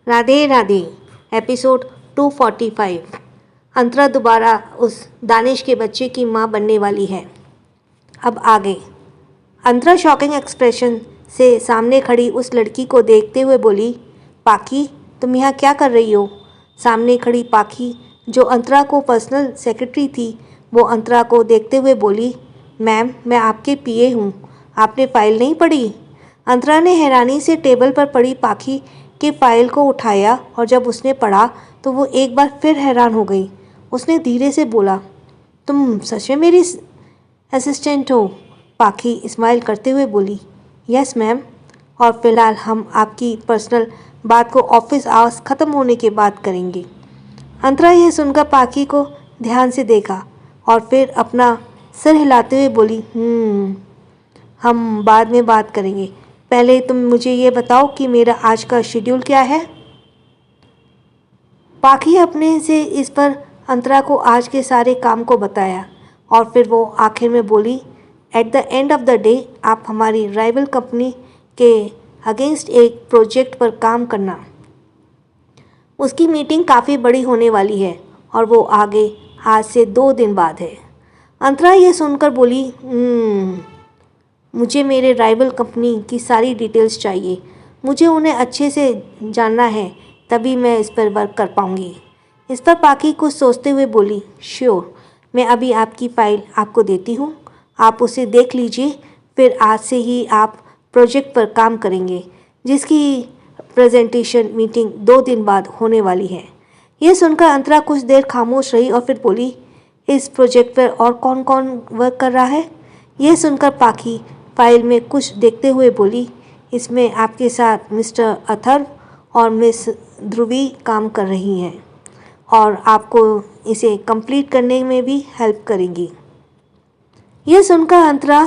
Radhe Radhe. Episode 245। अंतरा दोबारा उस दानिश के बच्चे की माँ बनने वाली है। अब आगे। अंतरा शॉकिंग एक्सप्रेशन से सामने खड़ी उस लड़की को देखते हुए बोली, पाखी तुम यहाँ क्या कर रही हो? सामने खड़ी पाखी जो अंतरा को पर्सनल सेक्रेटरी थी, वो अंतरा को देखते हुए बोली, मैम मैं आपके पीए हूँ, आपने फाइल नहीं पढ़ी? अंतरा ने हैरानी से टेबल पर पड़ी पाखी के फाइल को उठाया और जब उसने पढ़ा तो वो एक बार फिर हैरान हो गई। उसने धीरे से बोला, तुम सच में मेरी असिस्टेंट हो? पाखी स्माइल करते हुए बोली, यस मैम, और फिलहाल हम आपकी पर्सनल बात को ऑफिस आवर्स ख़त्म होने के बाद करेंगे। अंतरा यह सुनकर पाखी को ध्यान से देखा और फिर अपना सिर हिलाते हुए बोली, हम बाद में बात करेंगे, पहले तुम मुझे ये बताओ कि मेरा आज का शेड्यूल क्या है? पाखी अपने से इस पर अंतरा को आज के सारे काम को बताया और फिर वो आखिर में बोली, at the end of the day आप हमारी राइवल कंपनी के अगेंस्ट एक प्रोजेक्ट पर काम करना। उसकी मीटिंग काफ़ी बड़ी होने वाली है और वो आगे आज से 2 दिन बाद है। अंतरा ये सुनकर बोली, मुझे मेरे राइवल कंपनी की सारी डिटेल्स चाहिए, मुझे उन्हें अच्छे से जानना है, तभी मैं इस पर वर्क कर पाऊँगी। इस पर पाखी कुछ सोचते हुए बोली, श्योर, मैं अभी आपकी फ़ाइल आपको देती हूँ, आप उसे देख लीजिए, फिर आज से ही आप प्रोजेक्ट पर काम करेंगे जिसकी प्रेजेंटेशन मीटिंग 2 दिन बाद होने वाली है। यह सुनकर अंतरा कुछ देर खामोश रही और फिर बोली, इस प्रोजेक्ट पर और कौन कौन वर्क कर रहा है? यह सुनकर पाखी फाइल में कुछ देखते हुए बोली, इसमें आपके साथ मिस्टर अथर्व और मिस ध्रुवी काम कर रही हैं और आपको इसे कंप्लीट करने में भी हेल्प करेंगी। यह सुनकर अंतरा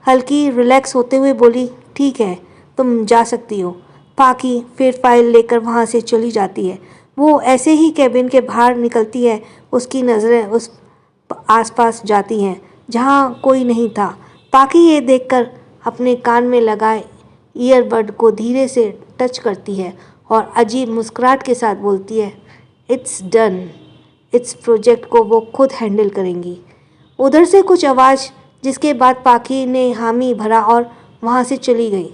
हल्की रिलैक्स होते हुए बोली, ठीक है, तुम जा सकती हो। पाखी फिर फाइल लेकर वहाँ से चली जाती है। वो ऐसे ही कैबिन के बाहर निकलती है, उसकी नज़रें उस आसपास जाती हैं जहाँ कोई नहीं था। पाखी ये देखकर अपने कान में लगाए ईयरबड को धीरे से टच करती है और अजीब मुस्कुराहट के साथ बोलती है, इट्स डन। इस प्रोजेक्ट को वो खुद हैंडल करेंगी। उधर से कुछ आवाज़, जिसके बाद पाखी ने हामी भरा और वहाँ से चली गई।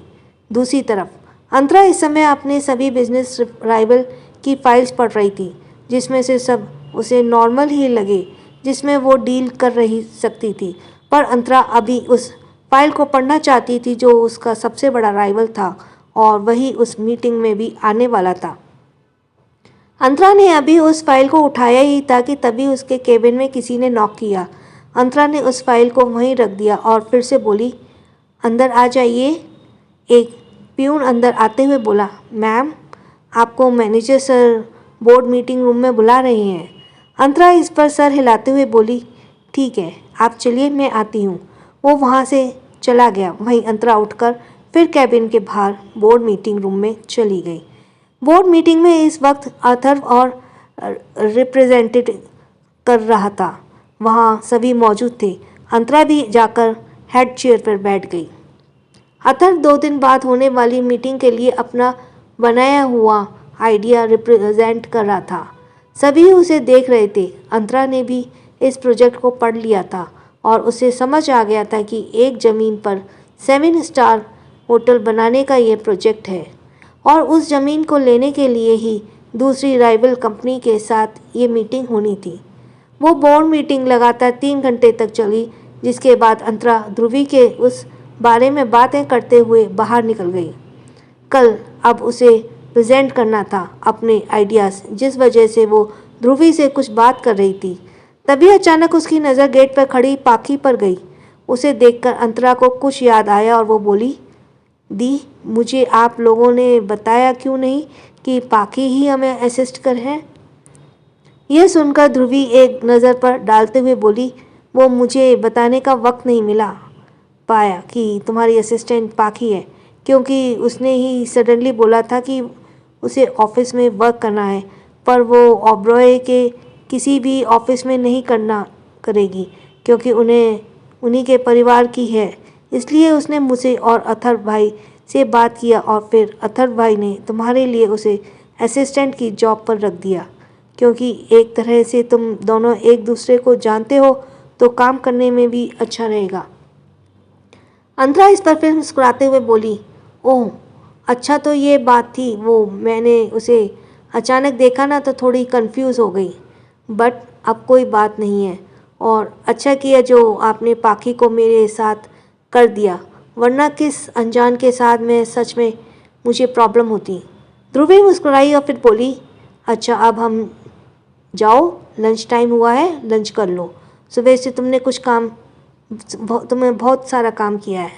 दूसरी तरफ अंतरा इस समय अपने सभी बिजनेस राइवल की फाइल्स पढ़ रही थी, जिसमें से सब उसे नॉर्मल ही लगे, जिसमें वो डील कर रही सकती थी, पर अंतरा अभी उस फाइल को पढ़ना चाहती थी जो उसका सबसे बड़ा राइवल था और वही उस मीटिंग में भी आने वाला था। अंतरा ने अभी उस फाइल को उठाया ही था कि तभी उसके केबिन में किसी ने नॉक किया। अंतरा ने उस फाइल को वहीं रख दिया और फिर से बोली, अंदर आ जाइए। एक प्यून अंदर आते हुए बोला, मैम आपको manager sir board meeting room में बुला रहे हैं। अंतरा इस पर सर हिलाते हुए बोली, ठीक है, आप चलिए, मैं आती हूँ। वो वहाँ से चला गया। वहीं अंतरा उठकर फिर कैबिन के बाहर बोर्ड मीटिंग रूम में चली गई। बोर्ड मीटिंग में इस वक्त अथर्व और रिप्रेजेंटेटिव कर रहा था। वहाँ सभी मौजूद थे। अंतरा भी जाकर हेड चेयर पर बैठ गई। अथर्व 2 दिन बाद होने वाली मीटिंग के लिए अपना बनाया हुआ आइडिया रिप्रेजेंट कर रहा था। सभी उसे देख रहे थे। अंतरा ने भी इस प्रोजेक्ट को पढ़ लिया था और उसे समझ आ गया था कि एक ज़मीन पर 7 स्टार होटल बनाने का ये प्रोजेक्ट है और उस ज़मीन को लेने के लिए ही दूसरी राइवल कंपनी के साथ ये मीटिंग होनी थी। वो बोर्ड मीटिंग लगातार 3 घंटे तक चली, जिसके बाद अंतरा ध्रुवी के उस बारे में बातें करते हुए बाहर निकल गई। कल अब उसे प्रेजेंट करना था अपने आइडियाज़, जिस वजह से वो ध्रुवी से कुछ बात कर रही थी। तभी अचानक उसकी नज़र गेट पर खड़ी पाखी पर गई। उसे देखकर अंतरा को कुछ याद आया और वो बोली, दी, मुझे आप लोगों ने बताया क्यों नहीं कि पाखी ही हमें असिस्ट कर है? यह सुनकर ध्रुवी एक नज़र पर डालते हुए बोली, वो मुझे बताने का वक्त नहीं मिला पाया कि तुम्हारी असिस्टेंट पाखी है, क्योंकि उसने ही सडनली बोला था कि उसे ऑफिस में वर्क करना है, पर वो ओबरॉय के किसी भी ऑफिस में नहीं करना करेगी, क्योंकि उन्हीं के परिवार की है। इसलिए उसने मुझसे और अथर्व भाई से बात किया और फिर अथर्व भाई ने तुम्हारे लिए उसे असिस्टेंट की जॉब पर रख दिया, क्योंकि एक तरह से तुम दोनों एक दूसरे को जानते हो तो काम करने में भी अच्छा रहेगा। अंतरा इस पर फिर मुस्कुराते हुए बोली, ओह अच्छा, तो ये बात थी। वो मैंने उसे अचानक देखा ना तो थोड़ी कंफ्यूज हो गई, बट अब कोई बात नहीं है। और अच्छा किया जो आपने पाखी को मेरे साथ कर दिया, वरना किस अनजान के साथ मैं सच में मुझे प्रॉब्लम होती। ध्रुवी मुस्कुराई और फिर बोली, अच्छा अब हम जाओ, लंच टाइम हुआ है, लंच कर लो। सुबह से तुमने बहुत सारा काम किया है,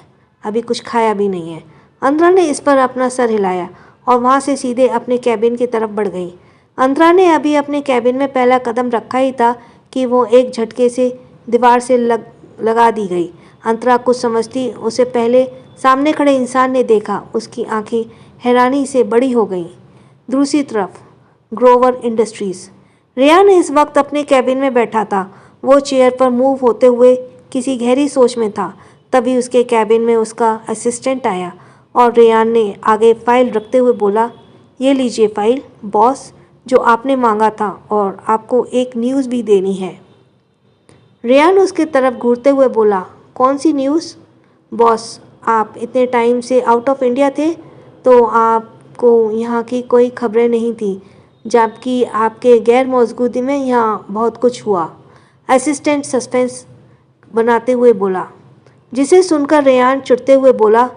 अभी कुछ खाया भी नहीं है। अंतरा ने इस पर अपना सर हिलाया और वहाँ से सीधे अपने कैबिन की तरफ बढ़ गई। अंतरा ने अभी अपने कैबिन में पहला कदम रखा ही था कि वो एक झटके से दीवार से लगा दी गई। अंतरा कुछ समझती उसे पहले सामने खड़े इंसान ने देखा। उसकी आंखें हैरानी से बड़ी हो गईं। दूसरी तरफ ग्रोवर इंडस्ट्रीज। रेयान इस वक्त अपने कैबिन में बैठा था। वो चेयर पर मूव होते हुए किसी गहरी सोच में था। तभी उसके कैबिन में उसका असिस्टेंट आया और रेयान ने आगे फाइल रखते हुए बोला, ये लीजिए फाइल बॉस, जो आपने मांगा था, और आपको एक न्यूज़ भी देनी है। रेयान उसके तरफ घूरते हुए बोला, कौन सी न्यूज़? बॉस, आप इतने टाइम से आउट ऑफ इंडिया थे तो आपको यहाँ की कोई खबरें नहीं थी, जबकि आपके गैर मौजूदगी में यहाँ बहुत कुछ हुआ। असिस्टेंट सस्पेंस बनाते हुए बोला, जिसे सुनकर रेयान चिढ़ते हुए बोला,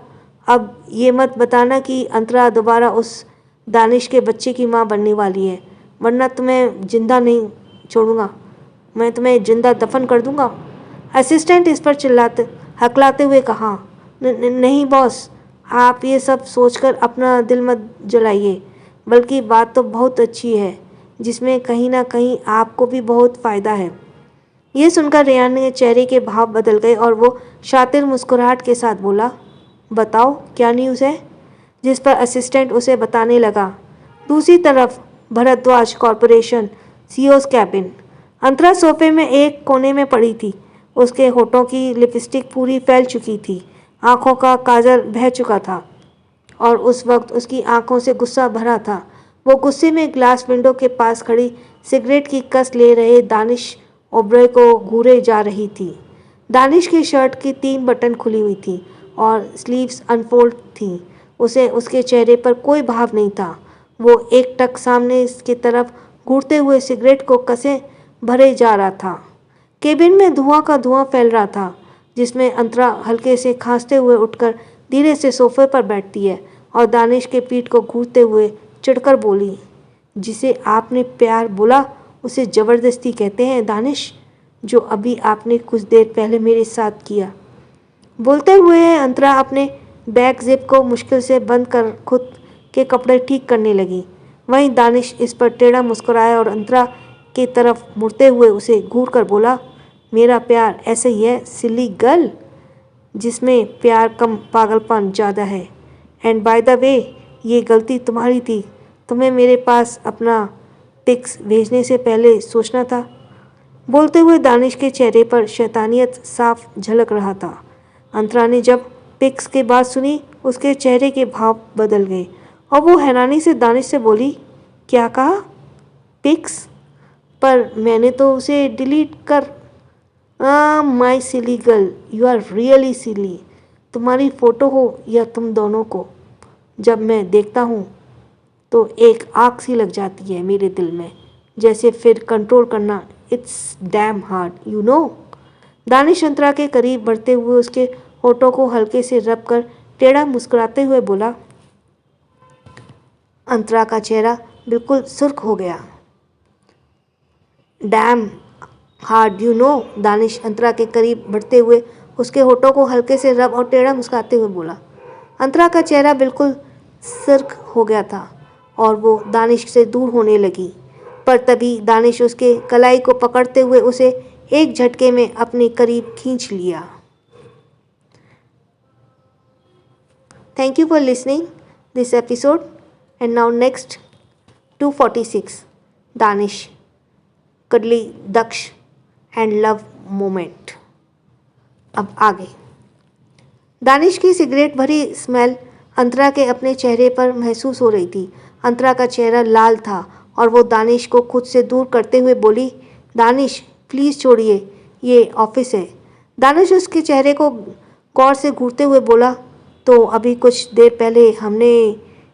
अब ये मत बताना कि अंतरा दोबारा उस दानिश के बच्चे की माँ बनने वाली है, वरना तुम्हें जिंदा नहीं छोड़ूंगा, मैं तुम्हें जिंदा दफन कर दूंगा। असिस्टेंट इस पर हकलाते हुए कहा, नहीं बॉस, आप ये सब सोचकर अपना दिल मत जलाइए, बल्कि बात तो बहुत अच्छी है, जिसमें कहीं ना कहीं आपको भी बहुत फ़ायदा है। ये सुनकर रेयान के चेहरे के भाव बदल गए और वो शातिर मुस्कुराहट के साथ बोला, बताओ क्या न्यूज़ है? जिस पर असिस्टेंट उसे बताने लगा। दूसरी तरफ भरद्वाज कॉरपोरेशन सीईओ's कैबिन। अंतरा सोफे में एक कोने में पड़ी थी। उसके होठों की लिपस्टिक पूरी फैल चुकी थी, आंखों का काजल बह चुका था और उस वक्त उसकी आंखों से गुस्सा भरा था। वो गुस्से में ग्लास विंडो के पास खड़ी सिगरेट की कस ले रहे दानिश ओबरॉय को घूरे जा रही थी। दानिश की शर्ट की 3 बटन खुली हुई थी और स्लीव्स अनफोल्ड थी। उसे उसके चेहरे पर कोई भाव नहीं था। वो एक टक सामने की तरफ घूरते हुए सिगरेट को कसे भरे जा रहा था। केबिन में धुआं का धुआं फैल रहा था, जिसमें अंतरा हल्के से खांसते हुए उठकर धीरे से सोफे पर बैठती है और दानिश के पीठ को घूरते हुए चिढ़कर बोली, जिसे आपने प्यार बोला उसे ज़बरदस्ती कहते हैं दानिश, जो अभी आपने कुछ देर पहले मेरे साथ किया। बोलते हुए अंतरा अपने बैक जिप को मुश्किल से बंद कर खुद के कपड़े ठीक करने लगी। वहीं दानिश इस पर टेढ़ा मुस्कुराया और अंतरा की तरफ मुड़ते हुए उसे घूर कर बोला, मेरा प्यार ऐसे ही है सिली गर्ल, जिसमें प्यार कम पागलपन ज़्यादा है। एंड बाय द वे, ये गलती तुम्हारी थी, तुम्हें मेरे पास अपना पिक्स भेजने से पहले सोचना था। बोलते हुए दानिश के चेहरे पर शैतानियत साफ झलक रहा था। अंतरा ने जब पिक्स की बात सुनी, उसके चेहरे के भाव बदल गए और वो हैरानी से दानिश से बोली, क्या कहा? पिक्स? पर मैंने तो उसे डिलीट कर। My silly girl, you are really silly. तुम्हारी फ़ोटो हो या तुम दोनों को जब मैं देखता हूँ तो एक आग सी लग जाती है मेरे दिल में, जैसे फिर कंट्रोल करना it's damn hard you know. Danish Antara के करीब बढ़ते हुए उसके होठों को हल्के से रब कर टेढ़ा मुस्कुराते हुए बोला। अंतरा का चेहरा बिल्कुल सुर्ख हो गया। Damn hard you know. Danish Antara के करीब बढ़ते हुए उसके होठों को हल्के से रब और टेढ़ा मुस्कुराते हुए बोला। अंतरा का चेहरा बिल्कुल सुर्ख हो गया था और वो दानिश से दूर होने लगी, पर तभी दानिश उसके कलाई को पकड़ते हुए उसे एक झटके में अपने करीब खींच लिया। Thank you for listening this episode and now next 246 Danish cuddly Daksh and love moment. अब आगे। दानिश की सिगरेट भरी स्मेल अंतरा के अपने चेहरे पर महसूस हो रही थी। अंतरा का चेहरा लाल था और वो दानिश को खुद से दूर करते हुए बोली, दानिश प्लीज़ छोड़िए, ये ऑफिस है। दानिश उसके चेहरे को गौर से घूरते हुए बोला, तो अभी कुछ देर पहले हमने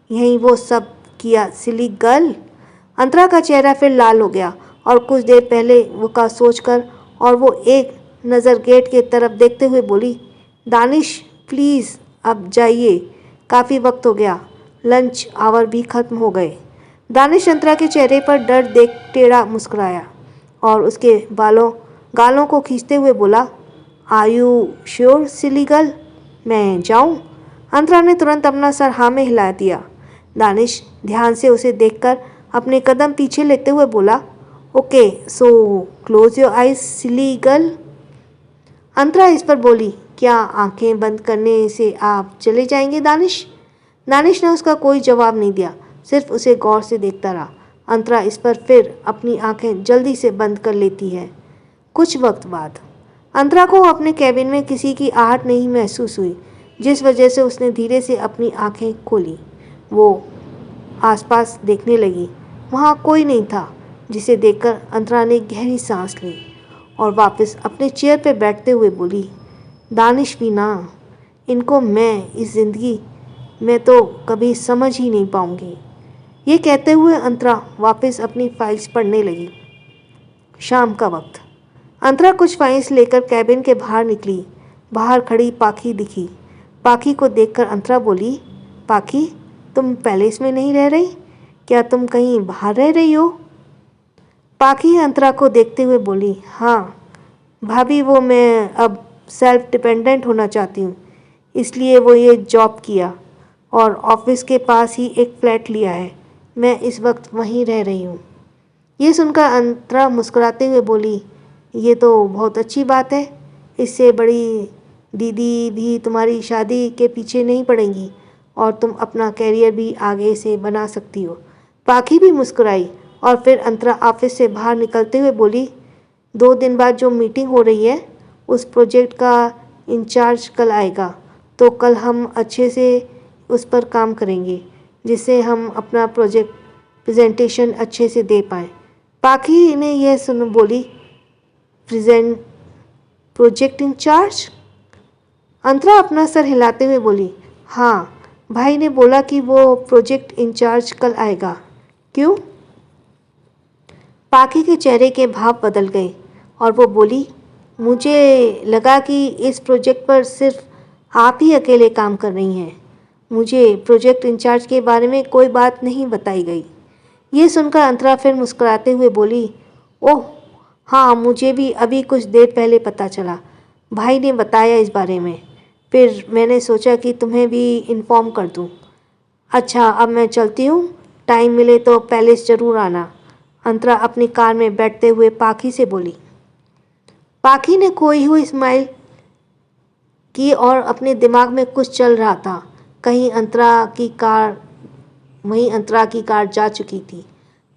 यहीं वो सब किया सिली गर्ल। अंतरा का चेहरा फिर लाल हो गया और कुछ देर पहले वो का सोचकर और वो एक नज़र गेट की तरफ देखते हुए बोली, दानिश प्लीज़ अब जाइए, काफ़ी वक्त हो गया, लंच आवर भी ख़त्म हो गए। दानिश अंतरा के चेहरे पर डर देख टेढ़ा मुस्कुराया और उसके गालों को खींचते हुए बोला, are you sure silly girl, मैं जाऊं? अंतरा ने तुरंत अपना सर हाँ में हिला दिया। दानिश ध्यान से उसे देखकर अपने कदम पीछे लेते हुए बोला, okay so close your eyes silly girl. Antara इस पर बोली, क्या आंखें बंद करने से आप चले जाएंगे दानिश? दानिश ने उसका कोई जवाब नहीं दिया, सिर्फ उसे गौर से देखता रहा। अंतरा इस पर फिर अपनी आंखें जल्दी से बंद कर लेती है। कुछ वक्त बाद अंतरा को अपने कैबिन में किसी की आहट नहीं महसूस हुई, जिस वजह से उसने धीरे से अपनी आंखें खोली। वो आसपास देखने लगी, वहाँ कोई नहीं था, जिसे देखकर अंतरा ने गहरी सांस ली और वापस अपने चेयर पर बैठते हुए बोली, दानिश भी ना, इनको मैं इस ज़िंदगी में तो कभी समझ ही नहीं पाऊंगी। ये कहते हुए अंतरा वापस अपनी फाइल्स पढ़ने लगी। शाम का वक्त। अंतरा कुछ फाइल्स लेकर कैबिन के बाहर निकली। बाहर खड़ी पाखी दिखी। पाखी को देखकर अंतरा बोली, पाखी तुम पैलेस में नहीं रह रही, क्या तुम कहीं बाहर रह रही हो? पाखी अंतरा को देखते हुए बोली, हाँ भाभी, वो मैं अब सेल्फ डिपेंडेंट होना चाहती हूँ, इसलिए वो ये जॉब किया और ऑफिस के पास ही एक फ्लैट लिया है, मैं इस वक्त वहीं रह रही हूँ। ये सुनकर अंतरा मुस्कुराते हुए बोली, ये तो बहुत अच्छी बात है, इससे बड़ी दीदी भी तुम्हारी शादी के पीछे नहीं पड़ेंगी और तुम अपना कैरियर भी आगे से बना सकती हो। पाखी भी मुस्कुराई और फिर अंतरा ऑफिस से बाहर निकलते हुए बोली, 2 दिन बाद जो मीटिंग हो रही है उस प्रोजेक्ट का इंचार्ज कल आएगा, तो कल हम अच्छे से उस पर काम करेंगे, जिससे हम अपना प्रेजेंटेशन अच्छे से दे पाएँ। पाखी ने यह सुन बोली, प्रोजेक्ट इंचार्ज? अंतरा अपना सर हिलाते हुए बोली, हाँ भाई ने बोला कि वो प्रोजेक्ट इंचार्ज कल आएगा। क्यों? पाखी के चेहरे के भाव बदल गए और वो बोली, मुझे लगा कि इस प्रोजेक्ट पर सिर्फ आप ही अकेले काम कर रही हैं, मुझे प्रोजेक्ट इंचार्ज के बारे में कोई बात नहीं बताई गई। ये सुनकर अंतरा फिर मुस्कुराते हुए बोली, ओह हाँ, मुझे भी अभी कुछ देर पहले पता चला, भाई ने बताया इस बारे में, फिर मैंने सोचा कि तुम्हें भी इन्फॉर्म कर दूँ। अच्छा अब मैं चलती हूँ, टाइम मिले तो पैलेस ज़रूर आना। अंतरा अपनी कार में बैठते हुए पाखी से बोली। पाखी ने खोई हुई स्माइल की और अपने दिमाग में कुछ चल रहा था। वहीं अंतरा की कार जा चुकी थी।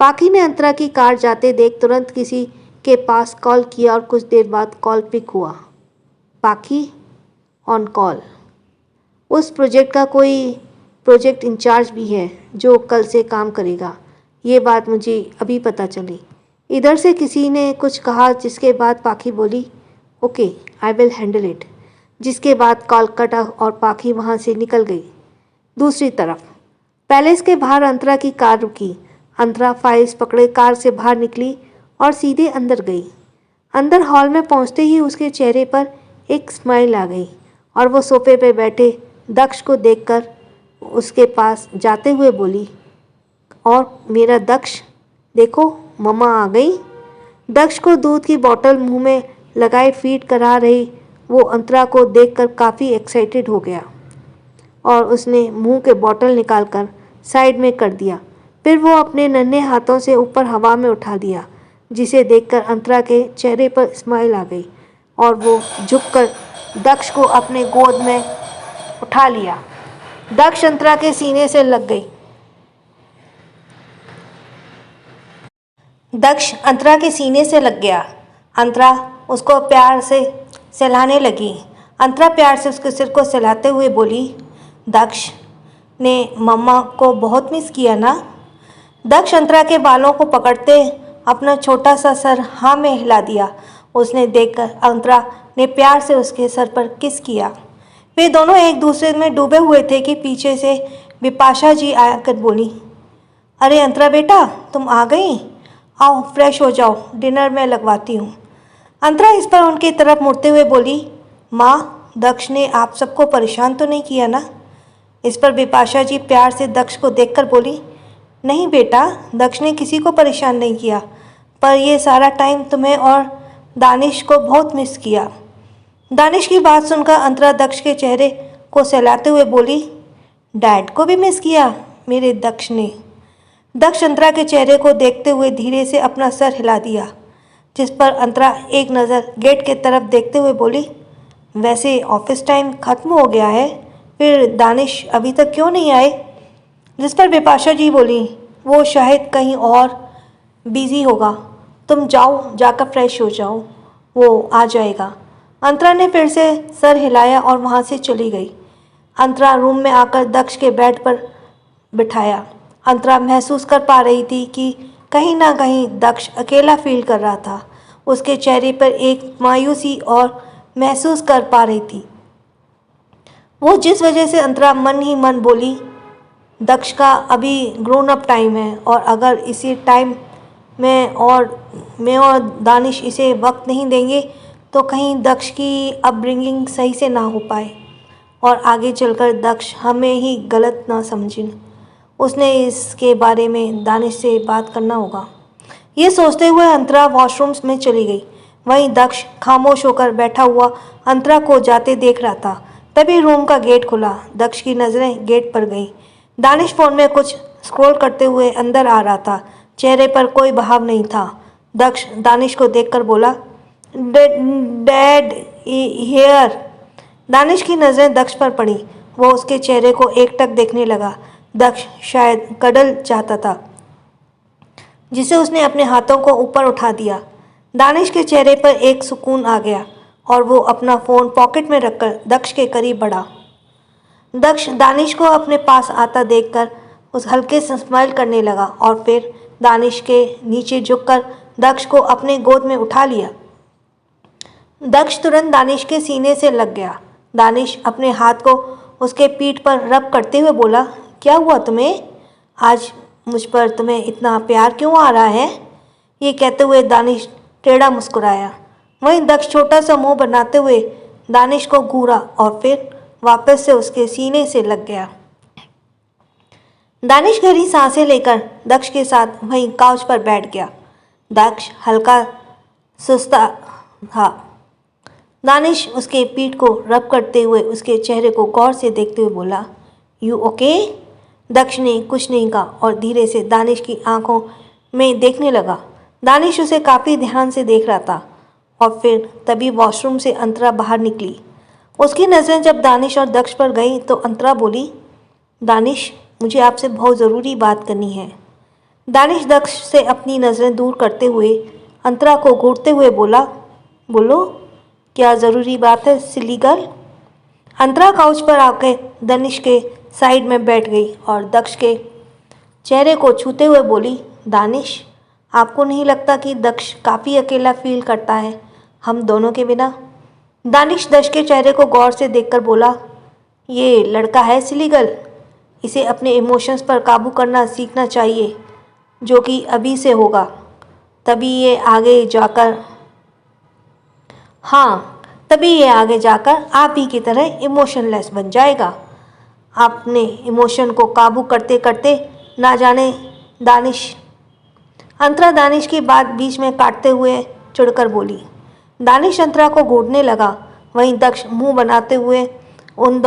पाखी ने अंतरा की कार जाते देख तुरंत किसी के पास कॉल किया और कुछ देर बाद कॉल पिक हुआ। पाखी ऑन कॉल। उस प्रोजेक्ट का कोई प्रोजेक्ट इंचार्ज भी है जो कल से काम करेगा, ये बात मुझे अभी पता चली। इधर से किसी ने कुछ कहा, जिसके बाद पाखी बोली, okay I will handle it. जिसके बाद कॉल कटा और पाखी वहाँ से निकल गई। दूसरी तरफ पैलेस के बाहर अंतरा की कार रुकी। अंतरा फाइल्स पकड़े कार से बाहर निकली और सीधे अंदर गई। अंदर हॉल में पहुँचते ही उसके चेहरे पर एक स्माइल आ गई और वो सोफे पर बैठे दक्ष को देखकर उसके पास जाते हुए बोली, और मेरा दक्ष, देखो मम्मा आ गई। दक्ष को दूध की बोतल मुंह में लगाए फीड करा रही वो अंतरा को देखकर काफ़ी एक्साइटेड हो गया और उसने मुंह के बोतल निकालकर साइड में कर दिया। फिर वो अपने नन्हे हाथों से ऊपर हवा में उठा दिया, जिसे देखकर अंतरा के चेहरे पर स्माइल आ गई और वो झुककर दक्ष को अपने गोद में उठा लिया। दक्ष अंतरा के सीने से लग गई। दक्ष अंतरा के सीने से लग गया। अंतरा उसको प्यार से सहलाने लगी। अंतरा प्यार से उसके सिर को सहलाते हुए बोली, दक्ष ने मम्मा को बहुत मिस किया ना? दक्ष अंतरा के बालों को पकड़ते अपना छोटा सा सर हाँ में हिला दिया। उसने देखकर अंतरा ने प्यार से उसके सर पर किस किया। वे दोनों एक दूसरे में डूबे हुए थे कि पीछे से बिपाशा जी आकर बोली, अरे अंतरा बेटा, तुम आ गई? आओ फ्रेश हो जाओ, डिनर में लगवाती हूँ। अंतरा इस पर उनकी तरफ मुड़ते हुए बोली, माँ, दक्ष ने आप सबको परेशान तो नहीं किया ना? इस पर बिपाशा जी प्यार से दक्ष को देखकर बोली, नहीं बेटा, दक्ष ने किसी को परेशान नहीं किया, पर ये सारा टाइम तुम्हें और दानिश को बहुत मिस किया। दानिश की बात सुनकर अंतरा दक्ष के चेहरे को सहलाते हुए बोली, डैड को भी मिस किया मेरे दक्ष ने? दक्ष अंतरा के चेहरे को देखते हुए धीरे से अपना सर हिला दिया, जिस पर अंतरा एक नज़र गेट के तरफ देखते हुए बोली, वैसे ऑफिस टाइम ख़त्म हो गया है, फिर दानिश अभी तक क्यों नहीं आए? जिस पर बिपाशा जी बोली, वो शायद कहीं और बिजी होगा, तुम जाओ, जाकर फ्रेश हो जाओ, वो आ जाएगा। अंतरा ने फिर से सर हिलाया और वहाँ से चली गई। अंतरा रूम में आकर दक्ष के बेड पर बिठाया। अंतरा महसूस कर पा रही थी कि कहीं ना कहीं दक्ष अकेला फील कर रहा था। उसके चेहरे पर एक मायूसी और महसूस कर पा रही थी, वो जिस वजह से अंतरा मन ही मन बोली, दक्ष का अभी ग्रोन अप टाइम है और अगर इसी टाइम में और दानिश इसे वक्त नहीं देंगे तो कहीं दक्ष की अपब्रिंगिंग सही से ना हो पाए और आगे चलकर दक्ष हमें ही गलत ना समझें। उसने इसके बारे में दानिश से बात करना होगा। ये सोचते हुए अंतरा वॉशरूम्स में चली गई। वहीं दक्ष खामोश होकर बैठा हुआ अंतरा को जाते देख रहा था। तभी रूम का गेट खुला। दक्ष की नज़रें गेट पर गईं। दानिश फ़ोन में कुछ स्क्रॉल करते हुए अंदर आ रहा था। चेहरे पर कोई भाव नहीं था। दक्ष दानिश को देखकर बोला, डैड हियर। दानिश की नज़रें दक्ष पर पड़ी। वो उसके चेहरे को एकटक देखने लगा। दक्ष शायद कडल चाहता था, जिसे उसने अपने हाथों को ऊपर उठा दिया। दानिश के चेहरे पर एक सुकून आ गया और वो अपना फ़ोन पॉकेट में रखकर दक्ष के करीब बढ़ा। दक्ष दानिश को अपने पास आता देखकर उस हल्के से स्माइल करने लगा और फिर दानिश के नीचे झुककर दक्ष को अपने गोद में उठा लिया। दक्ष तुरंत दानिश के सीने से लग गया। दानिश अपने हाथ को उसके पीठ पर रब करते हुए बोला, क्या हुआ तुम्हें? आज मुझ पर तुम्हें इतना प्यार क्यों आ रहा है? ये कहते हुए दानिश टेढ़ा मुस्कुराया। वहीं दक्ष छोटा सा मुंह बनाते हुए दानिश को घूरा और फिर वापस से उसके सीने से लग गया। दानिश गहरी सांसें लेकर दक्ष के साथ वहीं काउच पर बैठ गया। दक्ष हल्का सुस्ता था। दानिश उसके पीठ को रब करते हुए उसके चेहरे को गौर से देखते हुए बोला, यू ओके? दक्ष ने कुछ नहीं कहा और धीरे से दानिश की आंखों में देखने लगा। दानिश उसे काफ़ी ध्यान से देख रहा था और फिर तभी वॉशरूम से अंतरा बाहर निकली। उसकी नज़रें जब दानिश और दक्ष पर गई तो अंतरा बोली, दानिश, मुझे आपसे बहुत ज़रूरी बात करनी है। दानिश दक्ष से अपनी नज़रें दूर करते हुए अंतरा को घूरते हुए बोला, बोलो, क्या ज़रूरी बात है सिली गर्ल? अंतरा काउच पर आकर दानिश के साइड में बैठ गई और दक्ष के चेहरे को छूते हुए बोली, दानिश, आपको नहीं लगता कि दक्ष काफ़ी अकेला फील करता है हम दोनों के बिना? दानिश दक्ष के चेहरे को गौर से देखकर बोला, ये लड़का है सिली गर्ल, इसे अपने इमोशंस पर काबू करना सीखना चाहिए, जो कि अभी से होगा, तभी ये आगे जाकर आप ही की तरह इमोशनलेस बन जाएगा। अपने इमोशन को काबू करते करते ना जाने अंतरा दानिश की बात बीच में काटते हुए चिढ़कर बोली। दानिश अंतरा को घूरने लगा। वहीं दक्ष मुंह बनाते हुए उन